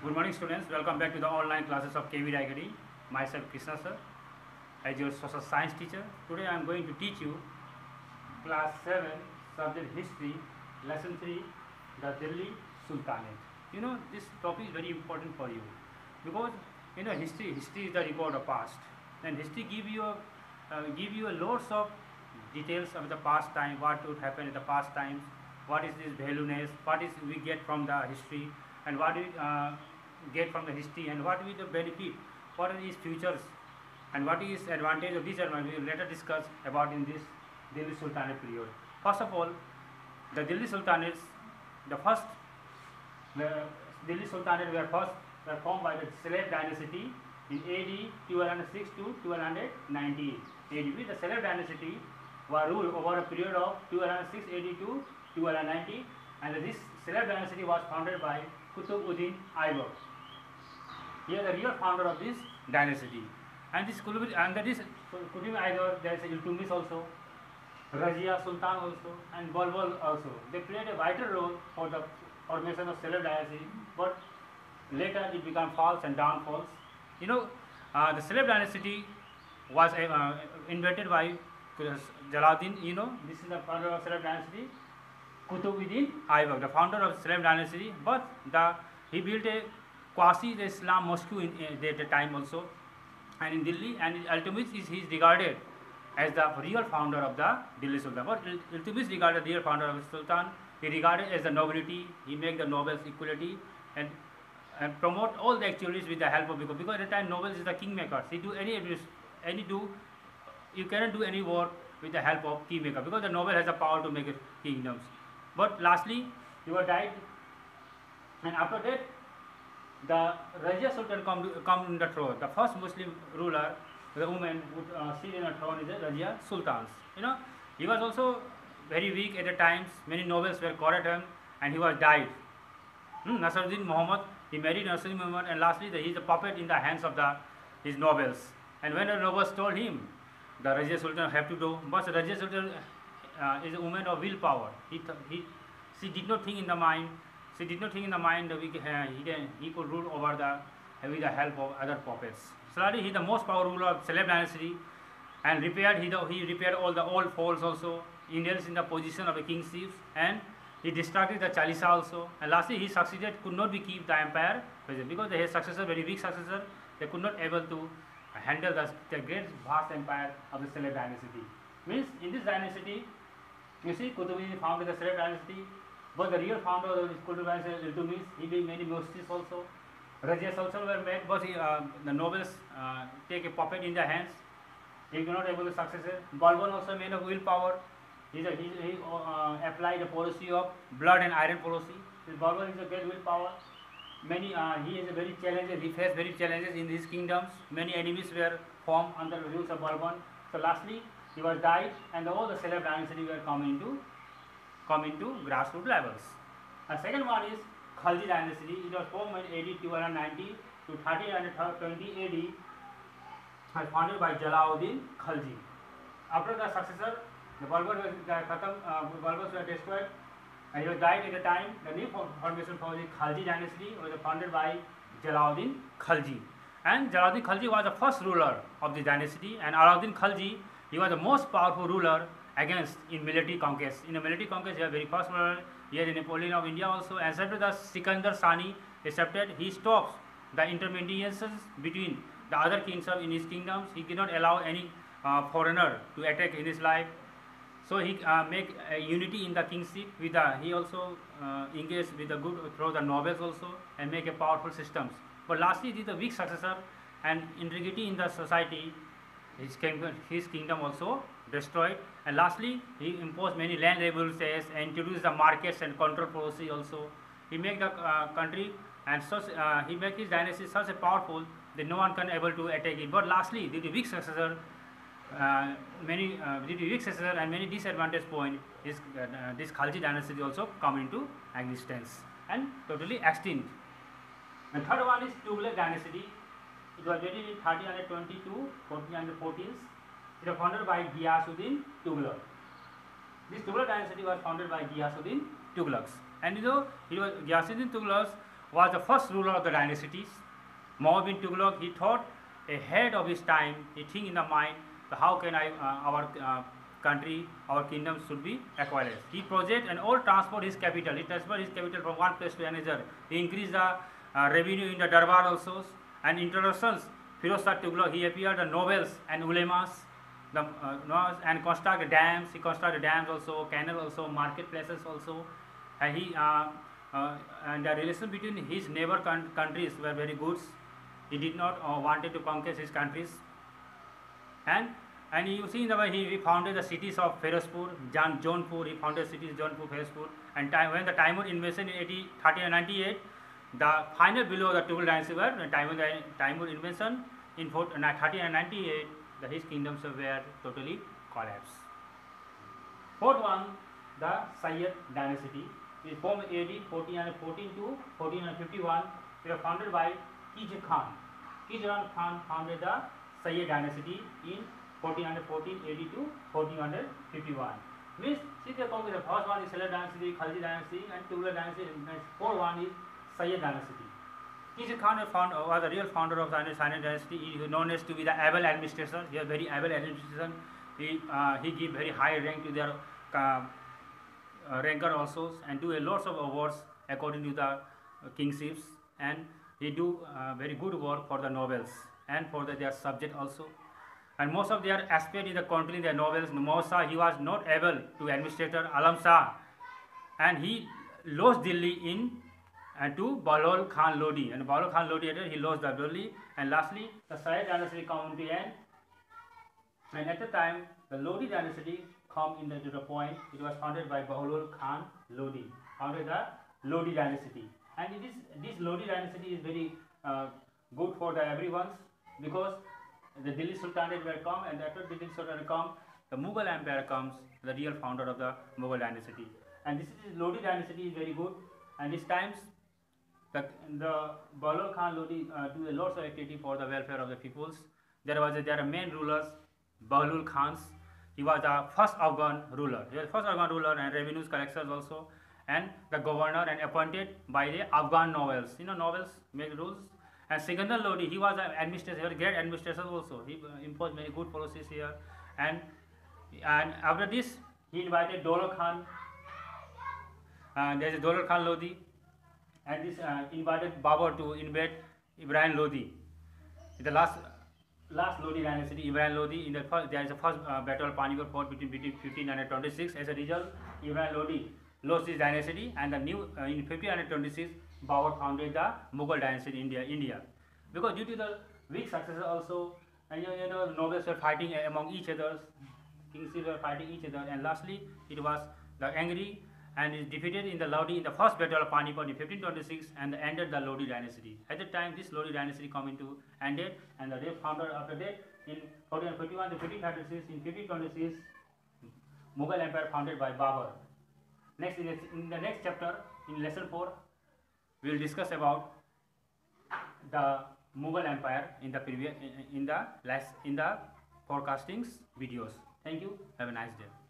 Good morning students, welcome back to the online classes of KV Raigadi. Myself Krishna sir, as your social science teacher. Today I am going to teach you class 7 subject history, lesson 3, the Delhi Sultanate. This topic is very important for you because history is the record of past, and history give you a lots of details of the past time, what would happen in the past times, what is this valueness, what is we get from the history, and what we get from the history, and what is the benefit, what are its futures, and what is advantage or disadvantage. We will later discuss about in this Delhi Sultanate period. First of all, the Delhi Sultanates, the Delhi Sultanate were formed by the Celeb dynasty in AD 1206 to 1290 AD. The Celeb dynasty were ruled over a period of 1206 AD to 1290, and this Celeb dynasty was founded by Qutb-ud-Din Aibak. He is the real founder of this dynasty. And this under this Qutb Aibak there is Iltutmish also, Razia Sultan also, and Balbal also. They played a vital role for the formation of Celeb dynasty, but later it became falls and downfalls. The Celeb dynasty was invented by Jalaluddin. This is the founder of Celeb dynasty, Qutb-ud-Din Aibak, the founder of Celeb dynasty. But he built a quasi-Islam mosque in that time also, and in Delhi, and Iltutmish he is regarded as the real founder of the Delhi Sultan. But Iltutmish regarded the real founder of the Sultan. He regarded as the nobility. He made the nobles equality and promote all the activities with the help of because at the time nobles is the kingmakers. He do you cannot do any work with the help of kingmaker because the noble has the power to make kingdoms. But lastly, he was died, and after that, the Razia Sultan come in the throne. The first Muslim ruler, the woman would sit in a throne is the Razia Sultans. He was also very weak at the times. Many nobles were corrupted, and he was died. Nasruddin Muhammad, he married Nasruddin Muhammad, and lastly he is a puppet in the hands of his nobles. And when the nobles told him, the Razia Sultan have to do, but the Razia Sultan is a woman of willpower. She did not think in the mind. She did not think in the mind that he could rule over with the help of other puppets. Slowly, he is the most powerful ruler of Celeb dynasty, and he repaired all the old faults also. Indians in the position of a kingship, and he destructed the Chalisa also. And lastly, he succeeded, could not be keep the empire because his successor, very weak successor, they could not able to handle the great vast empire of the Celeb dynasty. Means in this dynasty, you see, Qutb-ud-Din founded the Celeb dynasty, but the real founder of the Qutb dynasty, Iltutmish, he did many mosques also. Razias also were made, but the nobles take a puppet in their hands. He could not able to succeed. Balban also made of willpower. He applied a policy of blood and iron policy. Balban is a great willpower. He is a very challenges. He faced very challenges in his kingdoms. Many enemies were formed under the rules of Balban. So lastly, he was died, and all the Celeb dynasty were come into grassroots levels. And second one is Khalji dynasty. It was formed in AD 1290 to 1320 AD, and founded by Jalaluddin Khalji. After the successor, the Balbans were destroyed, and he was died at the time. The new formation for the Khalji dynasty was founded by Jalaluddin Khalji. And Jalaluddin Khalji was the first ruler of the dynasty, and Alauddin Khalji, he was the most powerful ruler in military conquest. In a military conquest, he was very first ruler. He had the Napoleon of India also. And after the Sikandar Sani accepted, he stops the intermediations between the other kings in his kingdoms. He did not allow any foreigner to attack in his life. So he make a unity in the kingship. He also engaged with the good through the nobles also, and make a powerful systems. But lastly, it is the weak successor and integrity in the society. His kingdom also destroyed, and lastly he imposed many land regulations and introduced the markets and control policy also. He made the country and such he made his dynasty such a powerful that no one can able to attack it. But lastly, due to weak successor, and many disadvantage point, this Khalji dynasty also come into existence and totally extinct. And third one is Tughlaq dynasty. It was dated in 1320 to 1414. It was founded by Ghiyasuddin Tughlaq. This Tughlaq dynasty was founded by Ghiyasuddin Tughlaq. And Ghiyasuddin Tughlaq was the first ruler of the dynasties. Muhammad bin Tughlaq, he thought ahead of his time. He think in the mind, how can our country, our kingdom should be acquired. He project and all transport his capital. He transferred his capital from one place to another. He increased the revenue in the Darbar also. And introductions, Firoz Shah Tughlaq, he appeared the nobles and ulemas, and constructed dams. He constructed dams also, canal also, marketplaces also. And he and the relation between his neighbor countries were very good. He did not wanted to conquer his countries. And you see in the way he founded the cities of Firozpur, Jaunpur. He founded cities Jaunpur, Firozpur. And when the Timur invasion in 1398, the final below the Tughlaq dynasty were Timur invasion in 1398. His kingdoms were totally collapsed. Fourth one, the Sayyid dynasty is from AD 1414 to 1451. They were founded by Khizr Khan. Khizr Khan founded the Sayyid dynasty in 1414 AD to 1451. Means, see the first one is Sayyid dynasty, Khalji dynasty, and Tughlaq dynasty. Fourth one is Sayyid dynasty. Khizr Khan was the real founder of the Sayyid dynasty. He is known as to be the able administrator. He has very able administration. He give very high rank to their ranker also, and do a lots of awards according to the kingships, and he do very good work for the nobles and for their subject also. And most of their aspect in the country, their nobles, Musa, he was not able to administrator Alam Shah, and he lost Delhi in to Bahlol Khan Lodi, and Bahlol Khan Lodi he lost the Delhi, and lastly the Sayyid dynasty come to the end. And at the time the Lodi dynasty come to the point. It was founded by Bahlol Khan Lodi, founded the Lodi dynasty, and this Lodi dynasty is very good for the everyone, because the Delhi Sultanate will come, and after the Delhi Sultanate come, the Mughal Empire comes, the real founder of the Mughal dynasty. And this is Lodi dynasty is very good, and these times the Bahlol Khan Lodi do a lots of activity for the welfare of the peoples. There are main rulers, Bahlul Khans. He was the first Afghan ruler. He was first Afghan ruler, and revenues collectors also, and the governor, and appointed by the Afghan nobles. Nobles make rules. And Sikandar Lodi, he was an administrator, great administrator also. He imposed many good policies here. And after this, he invited Daulat Khan. There is Daulat Khan Lodi, and this invited Babur to invade Ibrahim Lodi. The last Lodi dynasty, Ibrahim Lodi. There is the first battle of Panipat fought between 1526. As a result, Ibrahim Lodi lost his dynasty, and the new in 1526. Babur founded the Mughal dynasty in India. Because due to the weak successors also, and nobles were fighting among each other, kings were fighting each other, and lastly it was the angry and is defeated in the Lodi in the first battle of Panipat in 1526, and ended the Lodi dynasty. At the time, this Lodi dynasty ended, and the real founder after that in 1451 to 1536. In 1526, Mughal Empire founded by Babur. Next, in the next chapter, in lesson 4. We will discuss about the Mughal Empire in the forecastings videos. Thank you. Have a nice day.